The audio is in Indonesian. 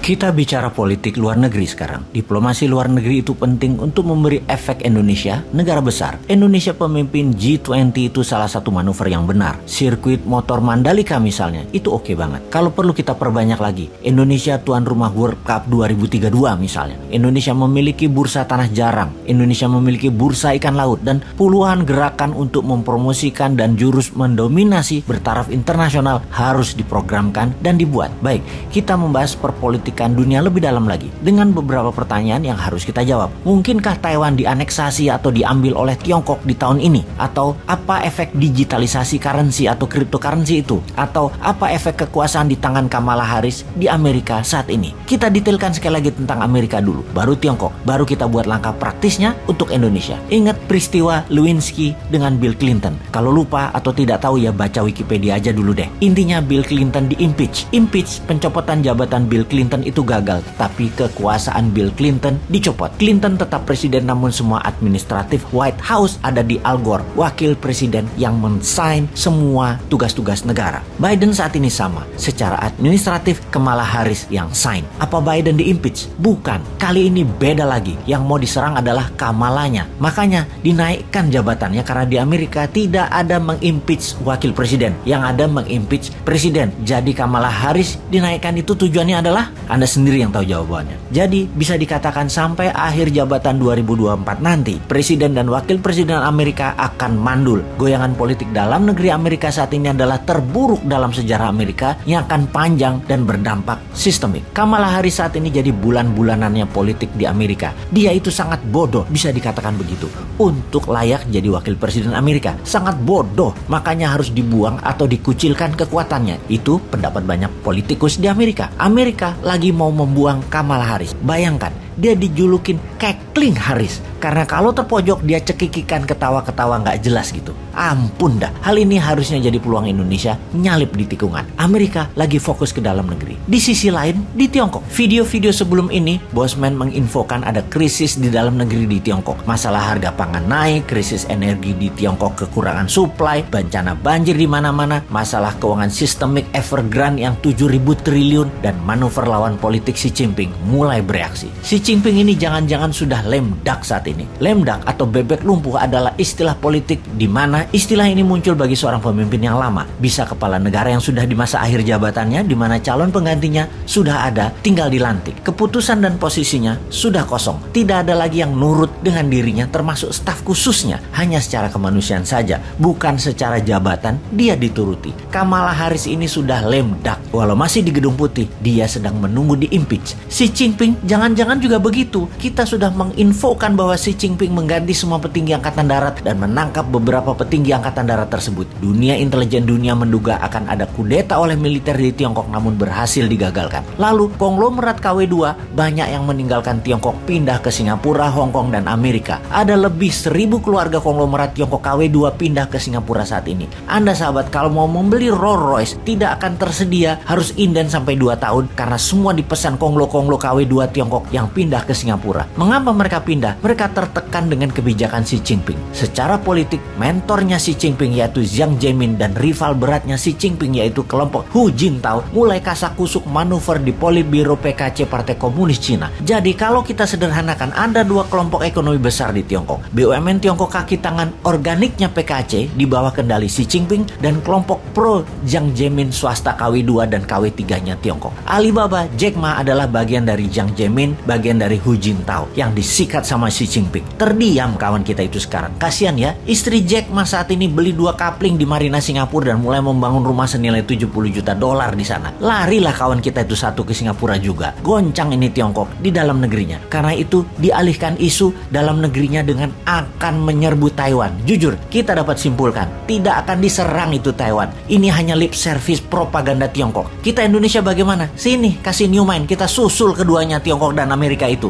Kita bicara politik luar negeri sekarang. Diplomasi luar negeri itu penting untuk memberi efek Indonesia, negara besar. Indonesia pemimpin G20 itu salah satu manuver yang benar. Sirkuit motor Mandalika misalnya, itu oke banget. Kalau perlu kita perbanyak lagi. Indonesia tuan rumah World Cup 2032 misalnya. Indonesia memiliki bursa tanah jarang. Indonesia memiliki bursa ikan laut. Dan puluhan gerakan untuk mempromosikan dan jurus mendominasi bertaraf internasional harus diprogramkan dan dibuat. Baik, kita membahas perpolitikan dunia lebih dalam lagi dengan beberapa pertanyaan yang harus kita jawab. Mungkinkah Taiwan dianeksasi atau diambil oleh Tiongkok di tahun ini? Atau apa efek digitalisasi currency atau cryptocurrency itu? Atau apa efek kekuasaan di tangan Kamala Harris di Amerika saat ini? Kita detailkan sekali lagi tentang Amerika dulu, baru Tiongkok, baru kita buat langkah praktisnya untuk Indonesia. Ingat peristiwa Lewinsky dengan Bill Clinton. Kalau lupa atau tidak tahu ya baca Wikipedia aja dulu deh. Intinya Bill Clinton di-impeach. Pencopotan jabatan Bill Clinton itu gagal, tapi kekuasaan Bill Clinton dicopot. Clinton tetap presiden, namun semua administratif White House ada di Al Gore, wakil presiden yang men-sign semua tugas-tugas negara. Biden saat ini sama, secara administratif Kamala Harris yang sign. Apa Biden di-impeach? Bukan. Kali ini beda lagi. Yang mau diserang adalah Kamalanya. Makanya dinaikkan jabatannya karena di Amerika tidak ada meng-impeach wakil presiden, yang ada meng-impeach presiden. Jadi Kamala Harris dinaikkan itu tujuannya adalah Anda sendiri yang tahu jawabannya. Jadi bisa dikatakan sampai akhir jabatan 2024 nanti, presiden dan wakil presiden Amerika akan mandul. Goyangan politik dalam negeri Amerika saat ini adalah terburuk dalam sejarah Amerika yang akan panjang dan berdampak sistemik. Kamala Harris saat ini jadi bulan-bulanannya politik di Amerika. Dia itu sangat bodoh, bisa dikatakan begitu, untuk layak jadi wakil presiden Amerika. Sangat bodoh, makanya harus dibuang atau dikucilkan kekuatannya. Itu pendapat banyak politikus di Amerika. Amerika lagi mau membuang Kamala Harris. Bayangkan, dia dijulukin Kekling Harris karena kalau terpojok dia cekikikan ketawa-ketawa nggak jelas gitu. Ampun dah, hal ini harusnya jadi peluang Indonesia nyalip di tikungan. Amerika lagi fokus ke dalam negeri. Di sisi lain, di Tiongkok, video-video sebelum ini Bosman menginfokan ada krisis di dalam negeri di Tiongkok. Masalah harga pangan naik, krisis energi di Tiongkok, kekurangan supply, bencana banjir di mana-mana, masalah keuangan sistemik Evergrande yang 7.000 triliun, dan manuver lawan politik Xi Jinping mulai bereaksi. Xi Jinping ini jangan-jangan sudah lemdak saat ini. Lemdak atau bebek lumpuh adalah istilah politik di mana istilah ini muncul bagi seorang pemimpin yang lama. Bisa kepala negara yang sudah di masa akhir jabatannya, di mana calon penggantinya sudah ada, tinggal dilantik. Keputusan dan posisinya sudah kosong. Tidak ada lagi yang nurut dengan dirinya, termasuk staf khususnya. Hanya secara kemanusiaan saja, bukan secara jabatan dia dituruti. Kamala Harris ini sudah lemdak. Walau masih di Gedung Putih, dia sedang menunggu di-impeach. Xi Jinping jangan-jangan juga begitu. Kita sudah menginfokan bahwa Xi Jinping mengganti semua petinggi angkatan darat dan menangkap beberapa petinggi angkatan darat tersebut. Dunia intelijen dunia menduga akan ada kudeta oleh militer di Tiongkok, namun berhasil digagalkan. Lalu konglomerat KW2 banyak yang meninggalkan Tiongkok pindah ke Singapura, Hong Kong, dan Amerika. Ada lebih 1.000 keluarga konglomerat Tiongkok KW2 pindah ke Singapura saat ini. Anda sahabat, kalau mau membeli Rolls Royce tidak akan tersedia, harus inden sampai 2 tahun karena semua dipesan konglo-konglo KW2 Tiongkok yang pindah ke Singapura. Mengapa mereka pindah? Mereka tertekan dengan kebijakan Xi Jinping. Secara politik, mentornya Xi Jinping yaitu Jiang Zemin dan rival beratnya Xi Jinping yaitu kelompok Hu Jintao mulai kasak-kusuk manuver di Politbiro PKC Partai Komunis Cina. Jadi kalau kita sederhanakan, ada 2 kelompok ekonomi besar di Tiongkok. BUMN Tiongkok kaki tangan organiknya PKC di bawah kendali Xi Jinping, dan kelompok pro Jiang Zemin swasta KW2 dan KW3-nya Tiongkok. Alibaba, Jack Ma adalah bagian dari Jiang Zemin, bagian dari Hu Jintao yang disikat sama Xi Jinping. Terdiam kawan kita itu sekarang. Kasian ya, istri Jack Ma saat ini beli 2 kapling di Marina Singapura dan mulai membangun rumah senilai $70 juta di sana. Larilah kawan kita itu satu ke Singapura juga. Goncang ini Tiongkok di dalam negerinya. Karena itu dialihkan isu dalam negerinya dengan akan menyerbu Taiwan. Jujur, kita dapat simpulkan tidak akan diserang itu Taiwan. Ini hanya lip service propaganda Tiongkok. Kita Indonesia bagaimana? Sini, kasih new mind, kita susul keduanya Tiongkok dan Amerika itu.